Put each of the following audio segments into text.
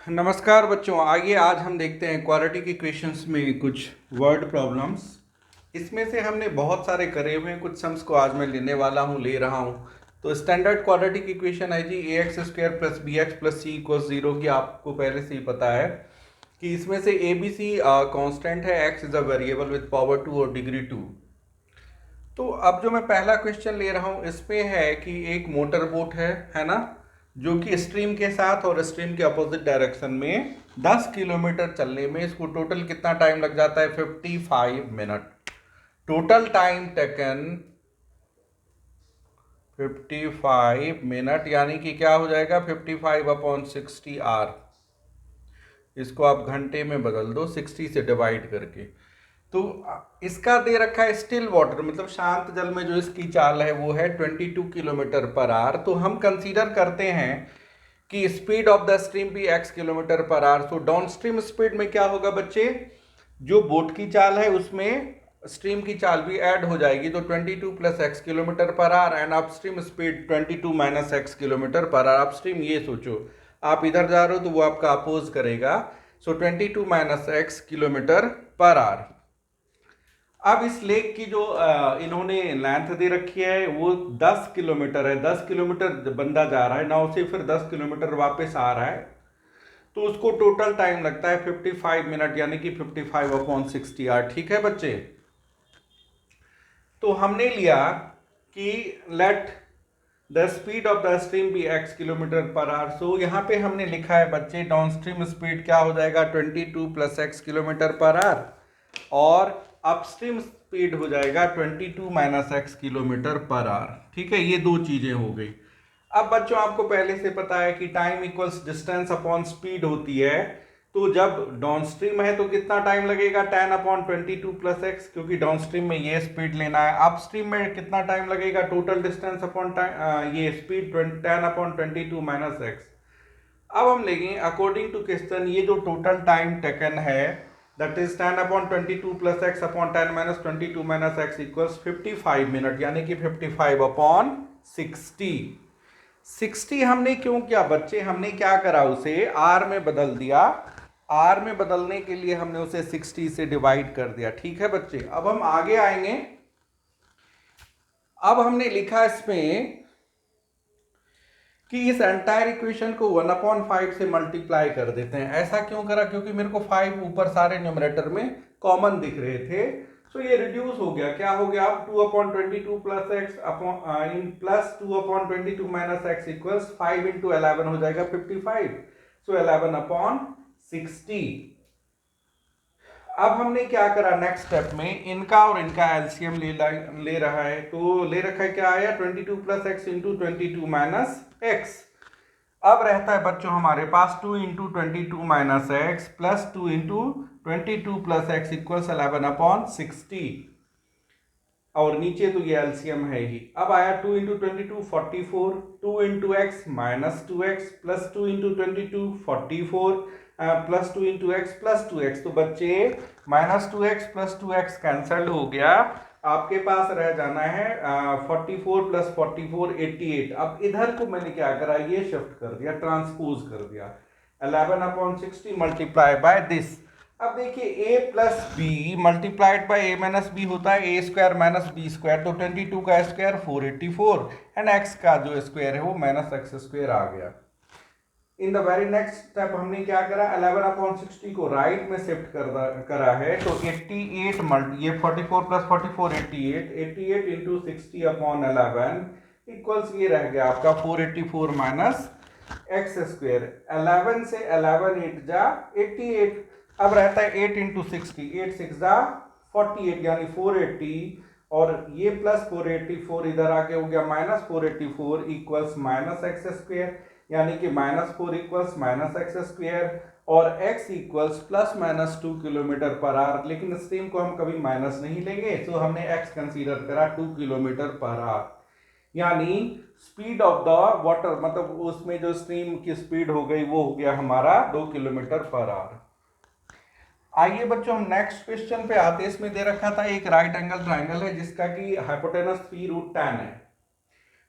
नमस्कार बच्चों, आइए आज हम देखते हैं क्वाड्रेटिक इक्वेशंस में कुछ वर्ड प्रॉब्लम्स। इसमें से हमने बहुत सारे करे हुए हैं, कुछ सम्स को आज मैं ले रहा हूँ। तो स्टैंडर्ड क्वाड्रेटिक इक्वेशन है जी ax square plus B x plus C equals zero की आपको पहले से ही पता है कि इसमें से ए बी सी कॉन्स्टेंट है, x is a variable with power 2 और डिग्री 2। तो अब जो मैं पहला क्वेश्चन ले रहा हूँ इसमें है कि एक मोटर बोट है ना, जो कि स्ट्रीम के साथ और स्ट्रीम के अपोजिट डायरेक्शन में 10 किलोमीटर चलने में इसको टोटल कितना टाइम लग जाता है? 55 minute. Total time taken 55 minute, यानी कि क्या हो जाएगा? 55/60 आर। इसको आप घंटे में बदल दो 60 से डिवाइड करके। तो इसका दे रखा है स्टिल वाटर, मतलब शांत जल में जो इसकी चाल है वो है 22 किलोमीटर पर आवर। तो हम कंसीडर करते हैं कि स्पीड ऑफ द स्ट्रीम भी x kilometre per hour. So down stream speed में क्या होगा बच्चे? जो बोट की चाल है उसमें स्ट्रीम की चाल भी ऐड हो जाएगी, तो 22 plus x kilometre per our and upstream speed 22 minus x kilometre per our. Upstream ये सोचो, आप इधर जा रहे हो तो वो आपका अपोज करेगा। सो 22 minus x kilometre per our. अब इस लेक की जो इन्होंने लेंथ दे रखी है वो 10 किलोमीटर है। 10 किलोमीटर बंदा जा रहा है नाव से, फिर 10 किलोमीटर वापस आ रहा है, तो उसको टोटल टाइम लगता है 55 मिनट, यानी कि 55/60 आवर। ठीक है बच्चे? तो हमने लिया कि let the speed of the stream be x kilometre per hour. So यहाँ पे हमने लिखा है बच्चे डाउन स्ट्रीम स्पीड क्या हो जाएगा? 22 plus x kilometre per our, और अपस्ट्रीम स्पीड हो जाएगा 22 minus x kilometre per our. ठीक है, ये दो चीजें हो गई। अब बच्चों आपको पहले से पता है कि time equals distance upon speed होती है। तो जब डाउनस्ट्रीम है तो कितना टाइम लगेगा? 10/22 प्लस x, क्योंकि डाउनस्ट्रीम में ये स्पीड लेना है। अपस्ट्रीम में कितना टाइम लगेगा? टोटल डिस्टेंस अपॉन टाइम, ये स्पीड 10/22 माइनस x। अब हम लेंगे अकॉर्डिंग टू क्वेश्चन, ये जो टोटल टाइम टेकन है that is 10/22 plus x upon 10 minus 22 minus x equals 55 minute, यानी कि 55/60। 60 हमने क्यों किया बच्चे? हमने क्या करा, उसे r में बदल दिया। r में बदलने के लिए हमने उसे 60 से डिवाइड कर दिया। ठीक है बच्चे? अब हम आगे आएंगे। अब हमने लिखा इसमें कि इस एंटायर इक्वेशन को 1/5 से मल्टीप्लाई कर देते हैं। ऐसा क्यों करा? क्योंकि मेरे को 5 ऊपर सारे न्यूमरेटर में कॉमन दिख रहे थे, तो ये रिड्यूस हो गया। क्या हो गया? अब 2/22 plus x in plus 2/22 minus x equals 5 into 11 हो जाएगा 55। सो 11/60। अब हमने क्या करा नेक्स्ट स्टेप में, इनका और इनका एलसीएम ले रहा है। तो ले रखा है, क्या आया? 22 plus x into 22 minus x. अब रहता है बच्चों हमारे पास 2 into 22 minus x plus 2 into 22 plus x equals 11/60, और नीचे तो ये एलसीएम है ही। अब आया 2 into 22 44, 2 into x minus 2x plus 2 into 22 44 plus 2 into x plus 2x। तो बच्चे minus 2x plus 2x cancelled हो गया, आपके पास रह जाना है 44 प्लस 44 88। अब इधर को मैंने क्या करा, ये शिफ्ट कर दिया, ट्रांसपोज कर दिया। 11/60 मल्टीप्लाई बाय दिस। अब देखिए a plus b multiplied by a minus b होता है a square minus b square. तो 22 का स्क्वायर 484 एंड x का जो स्क्वायर है वो माइनस एक्स स्क्वायर आ गया। In the very next step हमने क्या करा, 11/60 को राइट में शिफ्ट करा है। तो 88 ये 44 प्लस 44 88 इंटू 60/11 इक्वल्स ये रह गया आपका 484 माइनस एक्स स्क्वायर। 11 से 11 8 जा 88। अब रहता है 8 इंटू 60, 8 6 जा 48, यानी 480, और ये प्लस 484 इधर आके हो गया minus 484 equals minus x square, यानी कि -4 इक्वल्स माइनस एक्स स्क्वायर, और x equals plus minus 2 kilometre per our. लेकिन स्ट्रीम को हम कभी माइनस नहीं लेंगे, तो हमने x कंसीडर करा 2 किलोमीटर पर आवर, यानी स्पीड ऑफ द वाटर, मतलब उसमें जो स्ट्रीम की स्पीड हो गई वो हो गया हमारा 2 किलोमीटर पर आवर। आइए बच्चों हम नेक्स्ट क्वेश्चन पे आते हैं। इसमें दे रखा था एक राइट एंगल ट्राइंगल है जिसका कि हाइपोटेनस 3√10 है।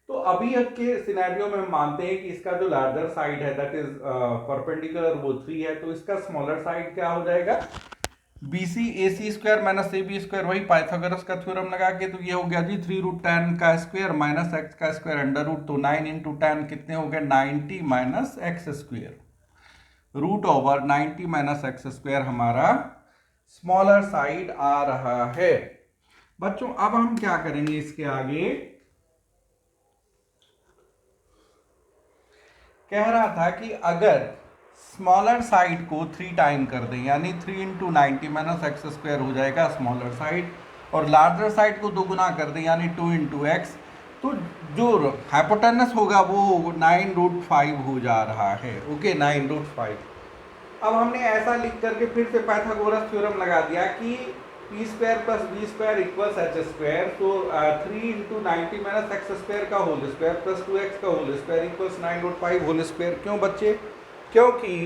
तो अभी के सिनेरियो में हम मानते हैं कि इसका जो लार्जर साइड है दैट इज परपेंडिकुलर वो 3 है, तो इसका स्मॉलर साइड क्या हो जाएगा, BC AC square minus AB square, वही पाइथागोरस का थ्योरम लगा के, तो ये हो गया जी 3 रूट 10 का स्क्वायर माइनस एक्स का स्क्वायर अंडर रूट, तो 9 इंटू 10 कितने हो गए 90 minus x square, root over 90 minus x square हमारा स्मॉलर साइड आ रहा है। बच्चों अब हम क्या करेंगे इसके आगे, कह रहा था कि अगर स्मॉलर साइड को 3 टाइम कर दें यानी 3 इंटू 90 माइनस एक्स स्क्वायर हो जाएगा स्मॉलर साइड, और लार्जर साइड को 2 गुना कर दें यानी 2 इंटू एक्स, तो जो हाइपोटेनस होगा वो 9 रूट 5 हो जा रहा है। Okay 9 root 5। अब हमने ऐसा लिख करके फिर से पाइथागोरस थ्योरम लगा दिया कि p square plus b square equals h square, तो 3 इंटू 90 माइनस एक्स स्क्वायर का होल स्क्वायर प्लस 2x का whole square equals 9 root 5 whole square. क्यों बच्चे, क्योंकि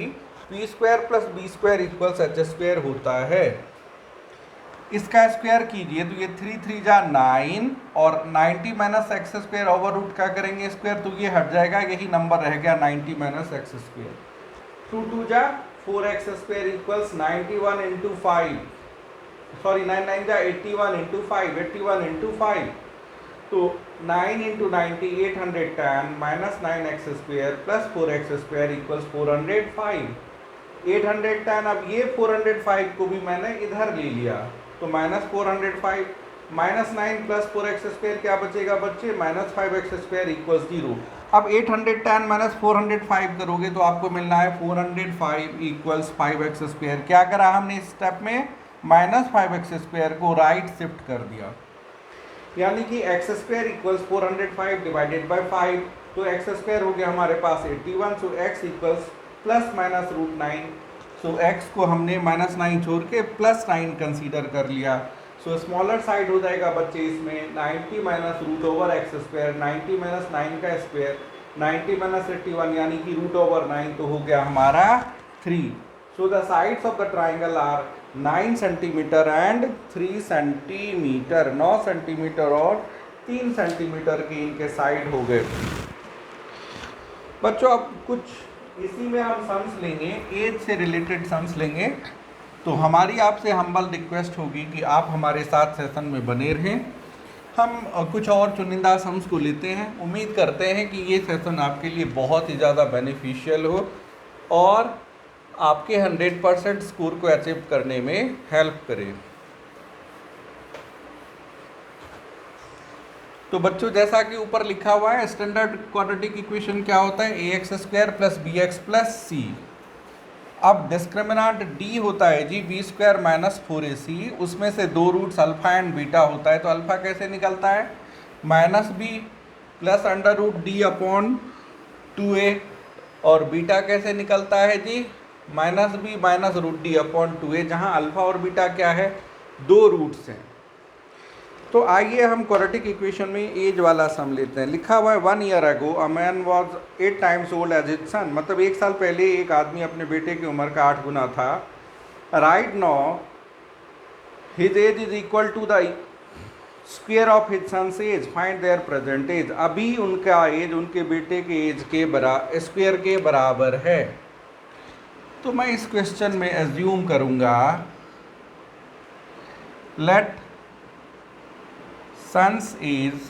p square plus b square equals h square होता है। इसका स्क्वायर कीजिए तो ये 3 3 जा 9 और 90 minus x square over root का करेंगे स्क्वायर, तो ये हट जाएगा, यही नंबर रह गया 90 माइनस एक्स स्क्वायर। 2 2 जा 4x square equals 91 into 5, sorry 9 9 जा 81 इंटू 5, 81 इंटू 5, तो 9 into 90 810 minus 9x square plus 4x square equals 405, 810। अब ये 405 को भी मैंने इधर ले लिया, तो minus 405 minus 9 plus 4x square क्या बचेगा बच्चे, माइनस 5x स्क्वायर इक्वल्स 0। अब 810 माइनस 405 करोगे तो आपको मिलना है 405 इक्वल्स 5x स्क्वायर। क्या करा हमने इस स्टेप में, माइनस 5x स्क्वायर को राइट शिफ्ट कर दिया, यानी कि x square equals 405 divided by 5, तो x स्क्वायर हो गया हमारे पास 81, so x equals plus minus root 9, so x को हमने माइनस 9 छोड़ के प्लस 9 कंसीडर कर लिया, सो स्मॉलर साइड हो जाएगा बच्चे इसमें 90 minus root over x square, 90 minus 9 का स्क्वायर, 90 माइनस 81 यानी कि रूट ओवर 9, तो हो गया हमारा 3। So the sides of the triangle are 9 centimetre and 3 centimetre, 9 centimetre और 3 सेंटीमीटर के इनके साइड हो गए। बच्चों अब कुछ इसी में हम सम्स लेंगे, एज से रिलेटेड सम्स लेंगे, तो हमारी आपसे हम्बल रिक्वेस्ट होगी कि आप हमारे साथ सेशन में बने रहें। हम कुछ और चुनिंदा सम्स को लेते हैं, उम्मीद करते हैं कि ये सेशन आपके लिए बहुत ही ज़्यादा बेनिफिशियल हो और आपके 100% स्कोर को अचीव करने में हेल्प करे। तो बच्चों जैसा कि ऊपर लिखा हुआ है, स्टैंडर्ड क्वाड्रेटिक इक्वेशन क्या होता है, ax square plus B x plus c. अब डिस्क्रिमिनांट d होता है G B square minus 4ac, उसमें से 2 रूट्स अल्फा एंड बीटा होता है, तो अल्फा कैसे निकलता है, minus b plus under root d upon 2a, और बीटा कैसे निकलता है जी minus b minus root d upon 2a, जहाँ अल्फा और बीटा क्या है, 2 रूट्स हैं। तो आइए हम क्वाड्रेटिक इक्वेशन में एज वाला सम लेते हैं। लिखा हुआ है 1 year ago a man was 8 times old age his son, मतलब 1 साल पहले एक आदमी अपने बेटे की उम्र का 8 गुना था। Right now his age is equal to the square of his son's age, find their present age. अभी उनका एज उनके बेटे के एज के स्क्वायर के बराबर है। तो मैं इस क्वेश्चन में एज्यूम करूंगा let son's age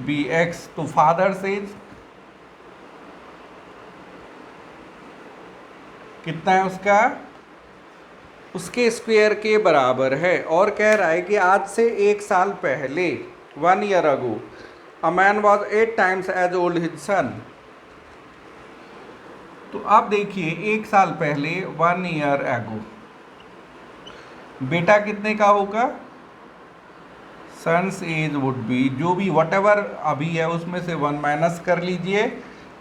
be x, तो फादर्स एज कितना है उसका, उसके स्क्वायर के बराबर है। और कह रहा है कि आज से 1 साल पहले 1 year ago a man was 8 times age old his son. तो आप देखिए 1 साल पहले 1 ईयर अगो, बेटा कितने का होगा, सन्स एज वुड बी, जो भी वट एवर अभी है उसमें से 1 माइनस कर लीजिए,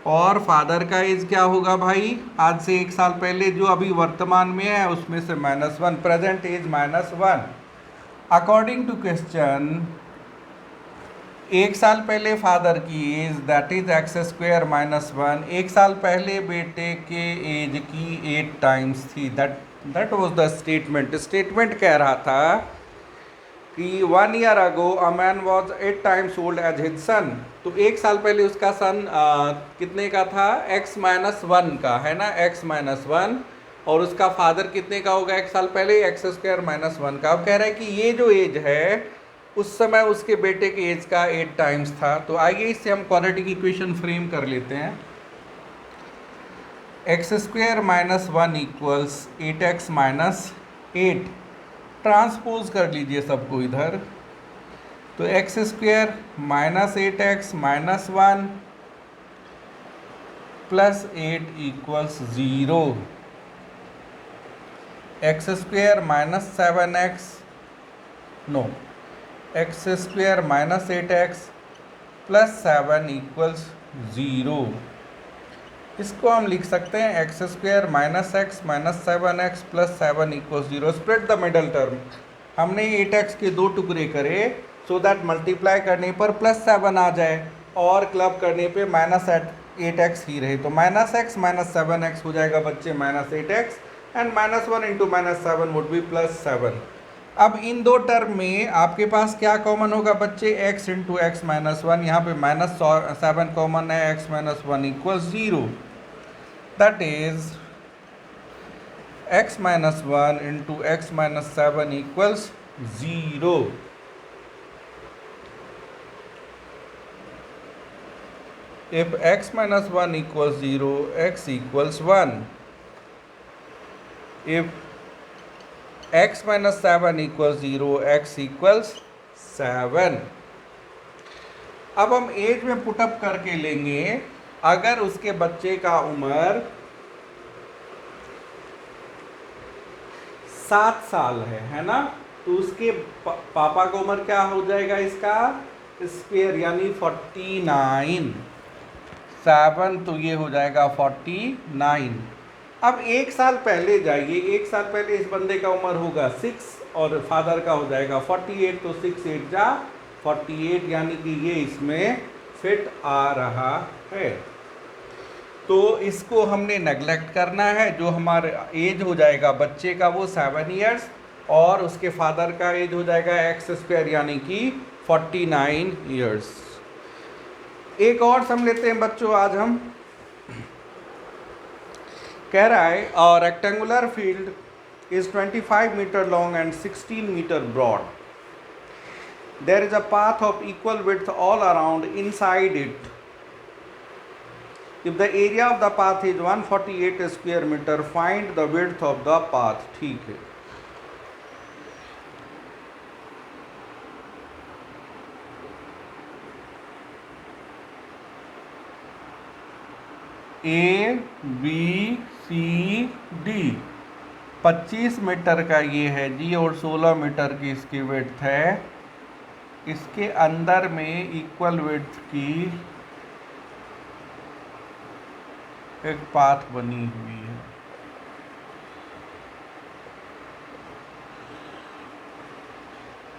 और फादर का एज क्या होगा भाई, आज से 1 साल पहले जो अभी वर्तमान में है उसमें से -1, present age -1। According to question 1 साल पहले फादर की age that is x square -1, 1 साल पहले बेटे के एज की 8 टाइम्स थी, that was the statement. Statement कह रहा था कि 1 year ago a man was 8 times old as his son। तो 1 साल पहले उसका सन कितने का था, x-1 का, है ना, x-1, और उसका फादर कितने का होगा 1 साल पहले, x² - 1 का। अब कह रहा है कि ये जो एज है उस समय उसके बेटे के एज का 8 टाइम्स था। तो आइए इससे हम क्वाड्रेटिक इक्वेशन फ्रेम कर लेते हैं। x² - 1 इक्वल्स 8x - 8, ट्रांसपोज कर लीजिए सबको इधर। तो x² - 8x - 1 plus 8 equals 0। x² - 7x no x² - 8x plus 7 equals 0। इसको हम लिख सकते हैं x² - x - 7x plus 7 equals 0। Split the middle term. हमने 8x के 2 टुकड़े करे सो दैट मल्टीप्लाई करने पर प्लस 7 आ जाए और क्लब करने पे -8x ही रहे। तो -x - 7x हो जाएगा बच्चे -8x, and -1 into -7 would be +7। अब इन दो टर्म में आपके पास क्या कॉमन होगा बच्चे, x इंटू x - 1, यहाँ पे -7 कॉमन है, x - 1 equals 0। That is x - 1 into x - 7 equals 0। If x - 1 equals 0, x equals 1. If x - 7 equals 0, x equals 7। अब हम एज में पुटअप करके लेंगे। अगर उसके बच्चे का उम्र 7 साल है ना, तो उसके पापा का उम्र क्या हो जाएगा इसका स्क्वायर, यानी 49। 7 तो ये हो जाएगा 49। अब 1 साल पहले जाइए, 1 साल पहले इस बंदे का उम्र होगा 6 और फादर का हो जाएगा 48। तो 6 8 जा 48, यानी कि ये इसमें फिट आ रहा है। तो इसको हमने नेग्लेक्ट करना है। जो हमारा एज हो जाएगा बच्चे का वो 7 ईयर्स, और उसके फादर का एज हो जाएगा x², यानी कि 49 ईयर्स। एक और सम लेते हैं बच्चों आज हम। कह रहा है और rectangular field is 25 metre long and 16 metre broad. There is a path of equal width all around inside it. If the area of the path is 148 square metre, find the width of the path. ठीक है, ABCD 25 metre का ये है जी, और 16 metre की इसकी width है। इसके अंदर में इक्वल विड्थ की एक पाथ बनी हुई है।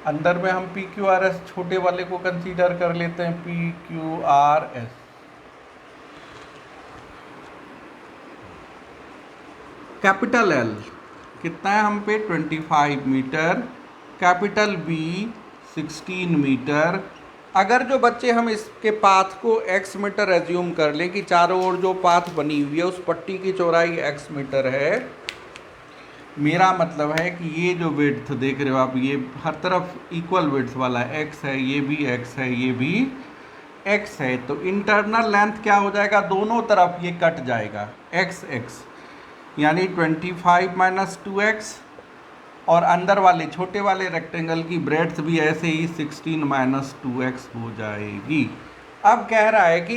अंदर में हम PQRS छोटे वाले को कंसीडर कर लेते हैं, PQRS। कैपिटल L कितना है हम पे 25 मीटर, कैपिटल B 16 मीटर। अगर जो बच्चे हम इसके पाथ को x मीटर एज्यूम कर लें कि चारों ओर जो पाथ बनी हुई है उस पट्टी की चौड़ाई x मीटर है, मेरा मतलब है कि ये जो विड्थ देख रहे हो आप, ये हर तरफ इक्वल विड्थ वाला है, x है, ये भी x है, ये भी x है। तो इंटरनल लेंथ क्या हो जाएगा, दोनों तरफ ये कट जाएगा x x, यानी 25 - 2x, और अंदर वाले छोटे वाले रेक्टेंगल की ब्रेड्थ भी ऐसे ही 16 - 2x हो जाएगी। अब कह रहा है कि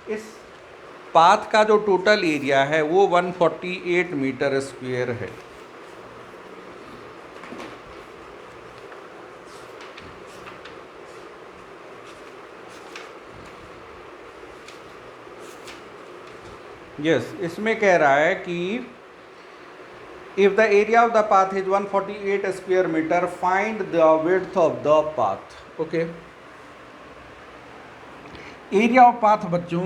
इस पाथ का जो टोटल एरिया है वो 148 मीटर स्क्वायर है। इसमें कह रहा है कि if the area of the path is 148 square meter, find the width of the path। okay, area of path बच्चों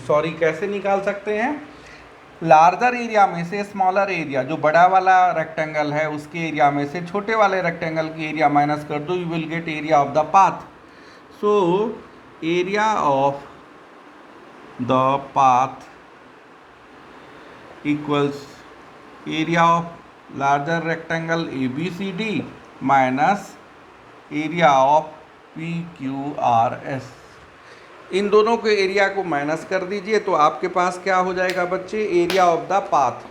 सॉरी कैसे निकाल सकते हैं, लार्जर एरिया में से स्मॉलर एरिया, जो बड़ा वाला रेक्टेंगल है उसके एरिया में से छोटे वाले रेक्टेंगल की एरिया माइनस कर दो, you will get area of the path. So area of the path equals area of larger rectangle ABCD minus area of PQRS। इन दोनों के एरिया को माइनस कर दीजिए तो आपके पास क्या हो जाएगा बच्चे, एरिया ऑफ द पाथ,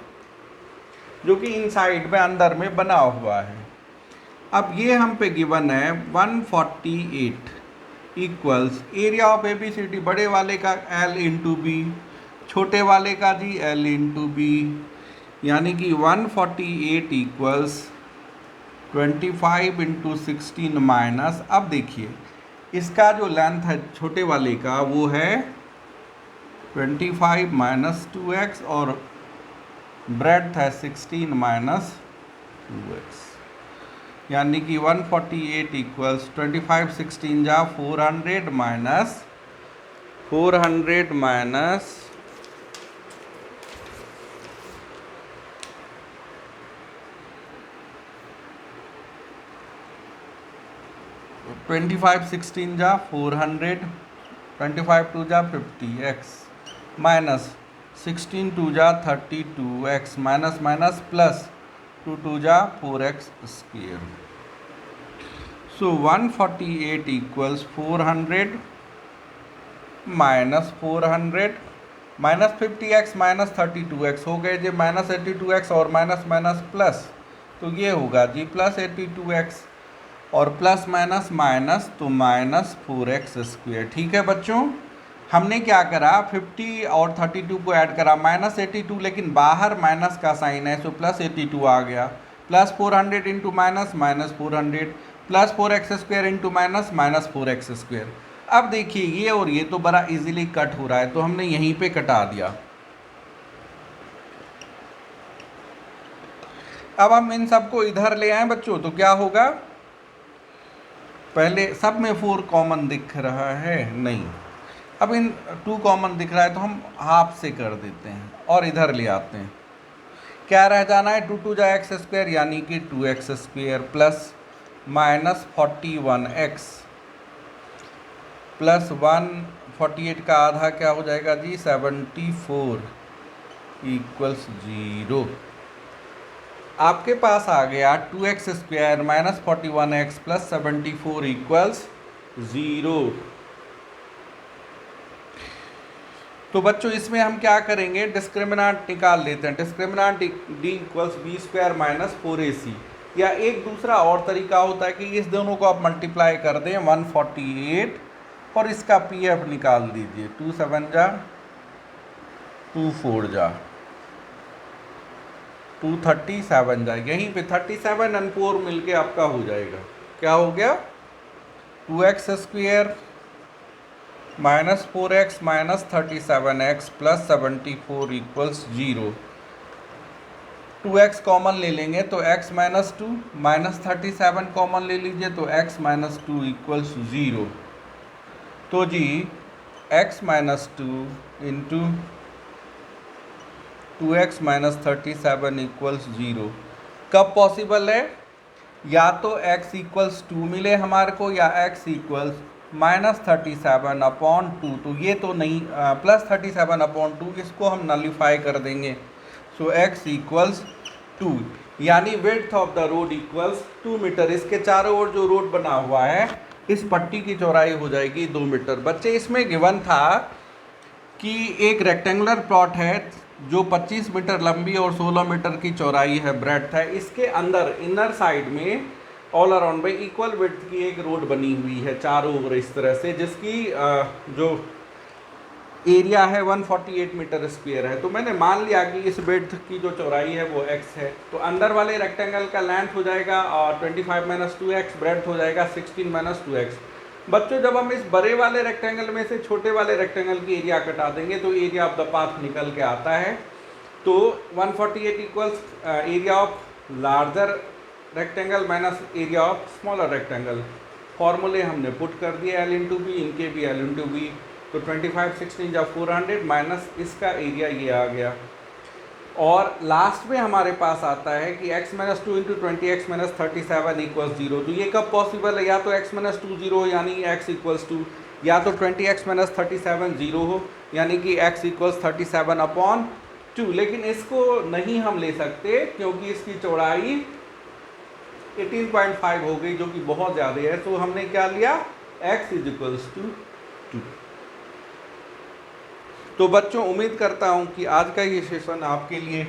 जो कि इनसाइड में अंदर में बना हुआ है। अब ये हम पे गिवन है 148 इक्वल्स एरिया ऑफ ABCD, बड़े वाले का L इंटू बी, छोटे वाले का जी L इंटू बी, यानी कि 148 इक्वल्स 25 इंटू 16 माइनस, अब देखिए इसका जो लेंथ है छोटे वाले का वो है 25 माइनस 2x और ब्रेड्थ है 16 माइनस 2x, यानी कि 148 इक्वल्स 25 16 जा 400 माइनस 400 माइनस 25 16 जा 400, 25 2 जा 50x माइनस 16 2 जा 32x माइनस माइनस प्लस 2 2 जा 4x स्क्वायर। सो 148 equals 400 minus 400 minus 50x minus 32x हो गए जी माइनस 82x और माइनस माइनस प्लस, तो ये होगा जी प्लस 82x और प्लस माइनस माइनस तो माइनस 4x स्क्वायर। ठीक है बच्चों, हमने क्या करा 50 और 32 को ऐड करा माइनस 82, लेकिन बाहर माइनस का साइन है सो प्लस 82 आ गया, plus 400 into minus minus 400 plus 4x square into minus minus 4x square. अब देखिए ये और ये तो बड़ा इजीली कट हो रहा है तो हमने यहीं पे कटा दिया। अब हम इन सबको इधर ले आए बच्चों तो क्या होगा, पहले सब में 4 कॉमन दिख रहा है, नहीं, अब इन 2 कॉमन दिख रहा है तो हम हाफ से कर देते हैं और इधर ले आते हैं। क्या रह जाना है 2 2 जा x स्क्वायर यानी कि 2x square plus minus 41x plus 148 का आधा क्या हो जाएगा जी 74 इक्वल्स 0। आपके पास आ गया 2x square minus 41x plus 74 equals 0। तो बच्चों इसमें हम क्या करेंगे, डिस्क्रिमिनेंट निकाल लेते हैं। Discriminant d equals b square minus 4ac, या एक दूसरा और तरीका होता है कि इस दोनों को आप मल्टीप्लाई कर दें 148 और इसका pf निकाल दीजिए, 2 7 जा 2 4 जा 237 जाए, यहीं पे 37 और 4 मिलके आपका हो जाएगा, क्या हो गया 2x square minus 4x minus 37x plus 74 equals 0। 2x common ले लेंगे तो x माइनस 2 माइनस 37 कॉमन ले लीजिए तो x माइनस 2 इक्वल्स 0। तो जी x minus 2 into 2x minus 37 equals 0 कब पॉसिबल है, या तो x इक्वल्स 2 मिले हमारे को या x इक्वल्स माइनस 37 अपॉन 2, तो ये तो नहीं प्लस 37 अपॉन 2, इसको हम नलीफाई कर देंगे। सो x इक्वल्स 2, यानी width of the road equals 2 metre. इसके चारों ओर जो रोड बना हुआ है इस पट्टी की चौड़ाई हो जाएगी 2 मीटर। बच्चे इसमें गिवन था कि एक रेक्टेंगुलर प्लॉट है जो 25 मीटर लंबी और 16 मीटर की चौड़ाई है, ब्रेड्थ है, इसके अंदर इनर साइड में all around by equal width की एक रोड बनी हुई है चारों ओर इस तरह से, जिसकी जो एरिया है 148 मीटर स्क्वायर है। तो मैंने मान लिया कि इस विड्थ की जो चौड़ाई है वो x है, तो अंदर वाले रेक्टेंगल का लेंथ हो जाएगा 25 माइनस 2x, ब्रेड्थ हो जाएगा 16 माइनस 2x। बच्चों जब हम इस बड़े वाले रेक्टेंगल में से छोटे वाले रेक्टेंगल की एरिया कटा देंगे तो एरिया ऑफ द पाथ निकल के आता है। तो 148 equals area of larger rectangle minus area of smaller rectangle. फॉर्मूले हमने पुट कर दिए L इंटू बी, इनके भी L इंटू बी, तो 25 16 जा 400 माइनस इसका एरिया ये आ गया। और लास्ट में हमारे पास आता है कि x minus 2 into 20x minus 37 equals 0। तो ये कब पॉसिबल है? या तो x माइनस 2 0 यानी x इक्वल्स 2, या तो 20x माइनस 37 0 हो यानी कि x इक्वल्स 37 अपॉन 2। लेकिन इसको नहीं हम ले सकते क्योंकि इसकी चौड़ाई 18.5 हो गई, जो कि बहुत ज़्यादा है। तो हमने क्या लिया? x is equals to 2। तो बच्चों, उम्मीद करता हूँ कि आज का ये सेशन आपके लिए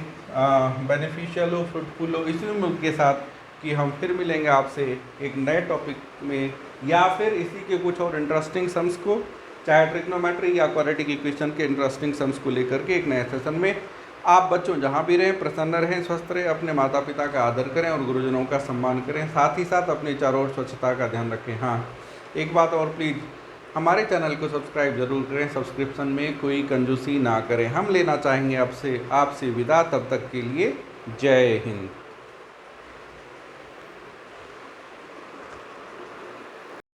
बेनिफिशियल हो, फ्रूटफुल हो। इसी उम्मीद के साथ कि हम फिर मिलेंगे आपसे एक नए टॉपिक में, या फिर इसी के कुछ और इंटरेस्टिंग सम्स को, चाहे ट्रिग्नोमेट्री या क्वाड्रेटिक इक्वेशन के इंटरेस्टिंग सम्स को लेकर के एक नए सेशन में। आप बच्चों जहाँ भी रहें प्रसन्न रहें, स्वस्थ रहें, अपने माता पिता का आदर करें और गुरुजनों का सम्मान करें, साथ ही साथ अपने चारों ओर स्वच्छता का ध्यान रखें। हाँ, एक बात और, प्लीज़ हमारे चैनल को सब्सक्राइब जरूर करें, सब्सक्रिप्शन में कोई कंजूसी ना करें। हम लेना चाहेंगे आपसे विदा, तब तक के लिए जय हिंद।